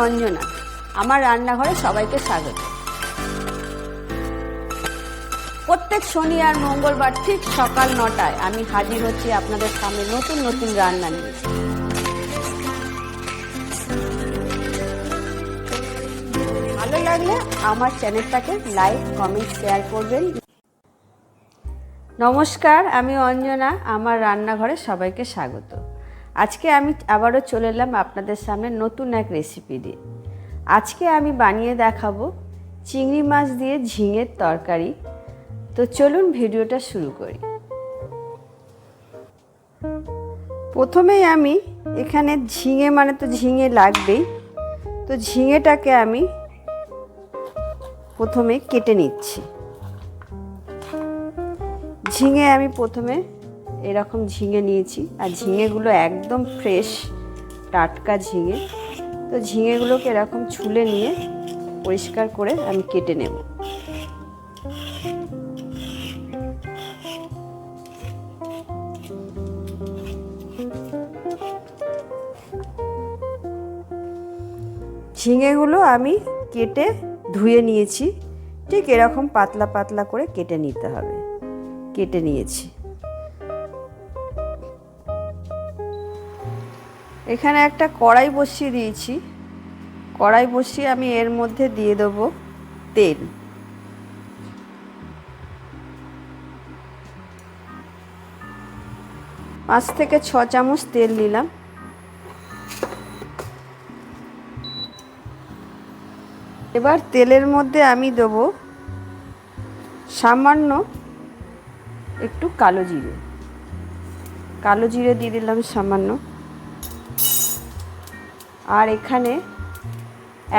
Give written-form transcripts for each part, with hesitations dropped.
অঞ্জনা। আমার রান্নাঘরে সবাইকে স্বাগত। প্রত্যেক শনি আর মঙ্গলবার ঠিক সকাল 9টায় আমি হাজির হচ্ছি আপনাদের সামনে নতুন নতুন রান্না নিয়ে। ভালো লাগলে আমার চ্যানেলটাকে লাইক, কমেন্ট, শেয়ার করবেন। নমস্কার, আমি অঞ্জনা। আমার রান্নাঘরে সবাইকে স্বাগত। আজকে আমি আবারও চলে এলাম আপনাদের সামনে নতুন এক রেসিপি দিয়ে। আজকে আমি বানিয়ে দেখাবো চিংড়ি মাছ দিয়ে ঝিঙের তরকারি। তো চলুন ভিডিওটা শুরু করি। প্রথমেই আমি এখানে ঝিঙে মানে তো ঝিঙে লাগবেই, তো ঝিঙেটাকে আমি প্রথমে কেটে নিচ্ছি। ঝিঙে আমি প্রথমে এরকম ঝিঙে নিয়েছি, আর ঝিঙেগুলো একদম ফ্রেশ টাটকা ঝিঙে। তো ঝিঙেগুলোকে এরকম ছুলে নিয়ে পরিষ্কার করে আমি কেটে নেব। ঝিঙেগুলো আমি কেটে ধুয়ে নিয়েছি। ঠিক এরকম পাতলা পাতলা করে কেটে নিতে হবে। কেটে নিয়েছি। এখানে একটা কড়াই বসিয়ে দিয়েছি। কড়াই বসিয়ে আমি এর মধ্যে দিয়ে দেবো তেল। 5 থেকে 6 চামচ তেল নিলাম। এবার তেলের মধ্যে আমি দেবো সামান্য একটু কালো জিরে। কালো জিরে দিয়ে দিলাম সামান্য। আর এখানে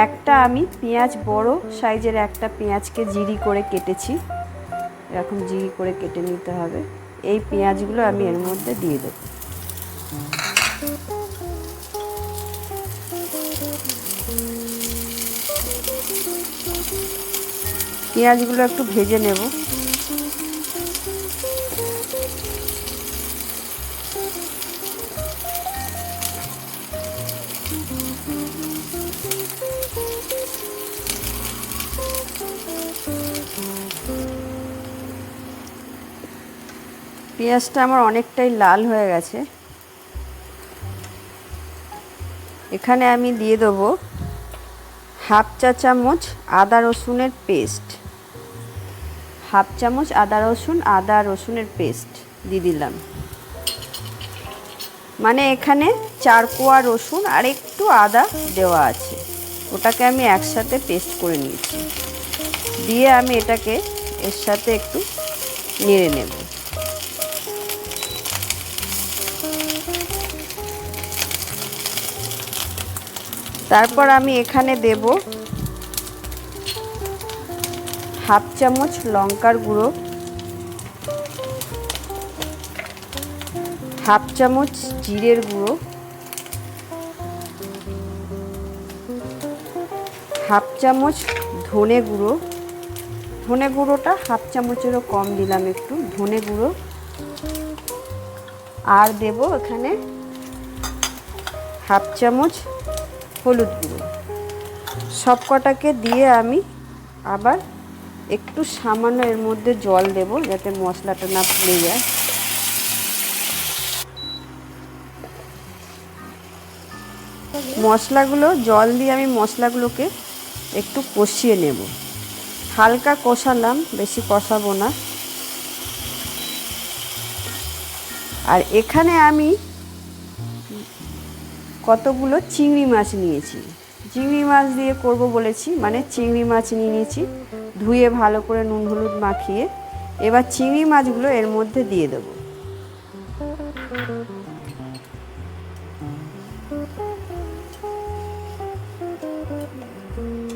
একটা আমি পেঁয়াজ, বড় সাইজের একটা পেঁয়াজকে জিরি করে কেটেছি। এরকম জিরি করে কেটে নিতে হবে। এই পেঁয়াজগুলো আমি এর মধ্যে দিয়ে দেব। পেঁয়াজগুলো একটু ভেজে নেব। পেঁয়াজটা আমার অনেকটাই লাল হয়ে গেছে। এখানে আমি দিয়ে দেবো হাফ চা চামচ আদা রসুনের পেস্ট। হাফ চামচ আদা রসুনের পেস্ট দিয়ে দিলাম। মানে এখানে 4 কোয়া রসুন আর একটু আদা দেওয়া আছে, ওটাকে আমি একসাথে পেস্ট করে নিয়েছি। দিয়ে আমি এটাকে এর সাথে একটু নেড়ে নেব। তারপর আমি এখানে দেব হাফ চামচ লঙ্কার গুঁড়ো, হাফ চামচ জিরের গুঁড়ো, হাফ চামচ ধনে গুঁড়ো। ধনে গুঁড়োটা হাফ চামচেরও কম দিলাম একটু ধনে গুঁড়ো। আর দেব এখানে হাফ চামচ হলুদ গুঁড়ো। সব কটাকে দিয়ে আমি আবার একটু সামান্য এর মধ্যে জল দেব, যাতে মশলাটা না পুড়ে যায়। মশলাগুলো জল দিয়ে আমি মশলাগুলোকে একটু কষিয়ে নেব। হালকা কষালাম, বেশি কষাবো না। আর এখানে আমি কতগুলো চিংড়ি মাছ নিয়েছি। চিংড়ি মাছ দিয়ে করব বলেছি, মানে চিংড়ি মাছ নিয়ে নিয়েছি, ধুয়ে ভালো করে নুন হলুদ মাখিয়ে। এবার চিংড়ি মাছগুলো এর মধ্যে দিয়ে দেবো।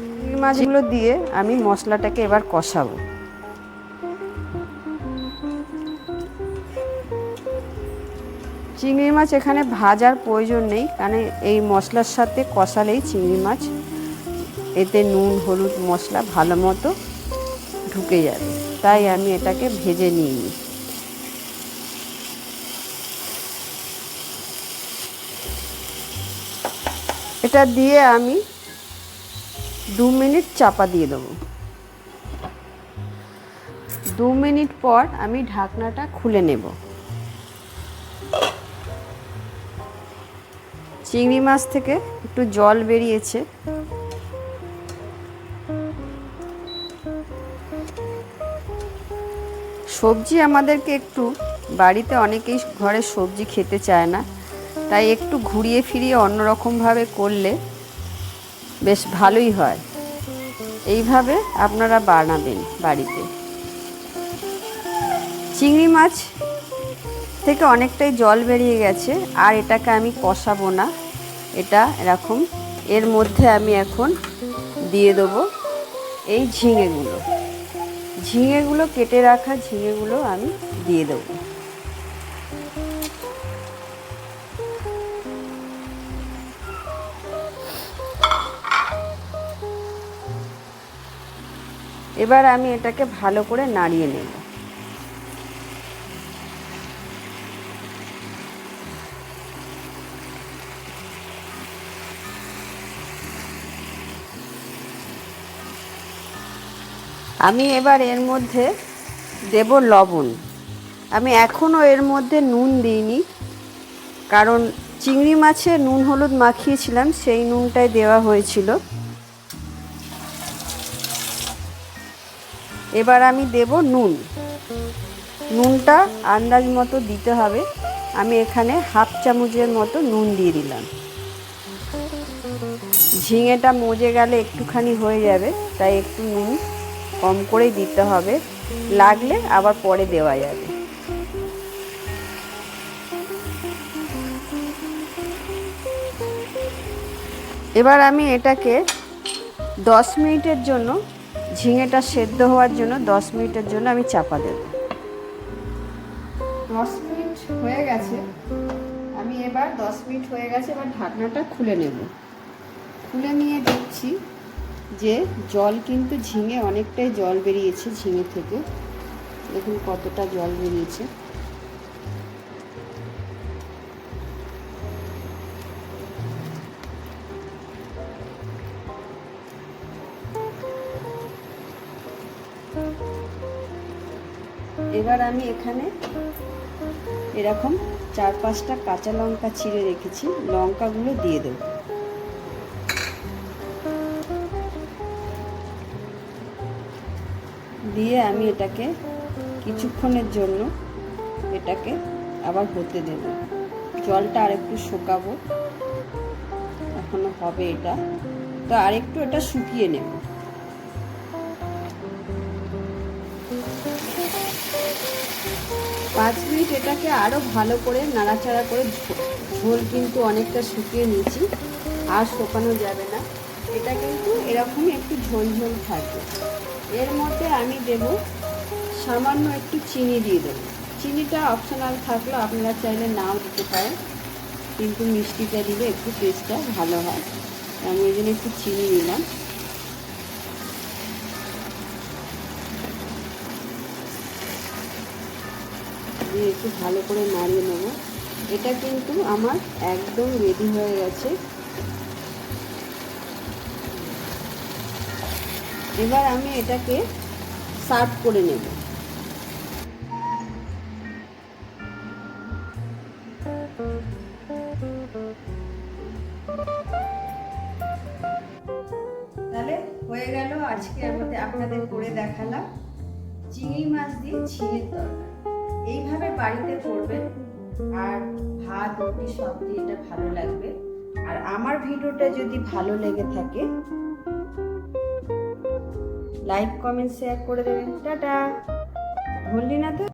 চিংড়ি মাছগুলো দিয়ে আমি মশলাটাকে এবার কষাবো। চিংড়ি মাছ এখানে ভাজার প্রয়োজন নেই, কারণ এই মশলার সাথে কষালেই চিংড়ি মাছ এতে নুন হলুদ মশলা ভালো মতো ঢুকে যাবে। তাই আমি এটাকে ভেজে নিই। এটা দিয়ে আমি 2 মিনিট চাপা দিয়ে দেবো। 2 মিনিট পর আমি ঢাকনাটা খুলে নেব। চিংড়ি মাছ থেকে একটু জল বেরিয়েছে। সবজি আমাদেরকে একটু, বাড়িতে অনেকেই ঘরে সবজি খেতে চায় না, তাই একটু ঘুরিয়ে ফিরিয়ে অন্যরকমভাবে করলে বেশ ভালোই হয়। এইভাবে আপনারা বানাবেন বাড়িতে। চিংড়ি মাছ থেকে অনেকটাই জল বেরিয়ে গেছে, আর এটাকে আমি কষাবো না। এটা এরকম, এর মধ্যে আমি এখন দিয়ে দেবো এই ঝিঙেগুলো কেটে রাখা ঝিঙেগুলো আমি দিয়ে দেবো। এবার আমি এটাকে ভালো করে নাড়িয়ে নেব। আমি এবার এর মধ্যে দেব লবণ। আমি এখনও এর মধ্যে নুন দিইনি, কারণ চিংড়ি মাছে নুন হলুদ মাখিয়েছিলাম, সেই নুনটাই দেওয়া হয়েছিল। এবার আমি দেব নুন। নুনটা আন্দাজ মতো দিতে হবে। আমি এখানে হাফ চামচের মতো নুন দিয়ে দিলাম। ঝিঙেটা মজে গেলে একটুখানি হয়ে যাবে, তাই একটু নুন কম করেই দিতে হবে, লাগলে আবার পরে দেওয়া যাবে। এবার আমি এটাকে 10 মিনিটের জন্য, ঝিঙেটা সেদ্ধ হওয়ার জন্য 10 মিনিটের জন্য আমি চাপা দেব। 10 মিনিট হয়ে গেছে। আমি এবার 10 মিনিট হয়ে গেছে, এবার ঢাকনাটা খুলে নেব। খুলে নিয়ে দেখছি যে জল কিন্তু অনেকটাই জল বেরিয়েছে ঝিঙে থেকে। দেখুন কতটা জল বেরিয়েছে। এবার আমি এখানে এরকম 4-5টা কাঁচা লঙ্কা চিড়ে রেখেছি, লঙ্কাগুলো দিয়ে দেব। দিয়ে আমি এটাকে কিছুক্ষণের জন্য এটাকে আবার হতে দেব। জলটা আরেকটু শুকাবো, এখনো হবে এটা, তো আরেকটু এটা শুকিয়ে নেব। পাঁচ মিনিট এটাকে আরও ভালো করে নাড়াচাড়া করে, ঝোল কিন্তু অনেকটা শুকিয়ে নিয়েছি, আর শুকানো যাবে না। এটা কিন্তু এরকমই একটু ঝোল ঝোল থাকবে। এর মধ্যে আমি দেব সামান্য একটু চিনি দিয়ে দেবো। চিনিটা অপশনাল থাকলেও আপনারা চাইলে নাও দিতে পারেন, কিন্তু মিষ্টিটা দিলে একটু টেস্টটা ভালো হয়। আমি এই জন্য একটু চিনি নিলাম। দিয়ে একটু ভালো করে নাড়িয়ে নেব। এটা কিন্তু আমার একদম রেডি হয়ে গেছে। এবার আমি এটাকে সার্ভ করে নেব। তাহলে হয়ে গেল আজকে আপনাদের করে দেখালাম চিংড়ি মাছ দিয়ে ঝিঙের তরকারি। এইভাবে বাড়িতে করবেন, আর ভাত রুটি সব দিয়ে এটা ভালো লাগবে। আর আমার ভিডিওটা যদি ভালো লেগে থাকে, লাইক কমেন্ট শেয়ার করে দেবেন। টাটা। ভুললি না তো?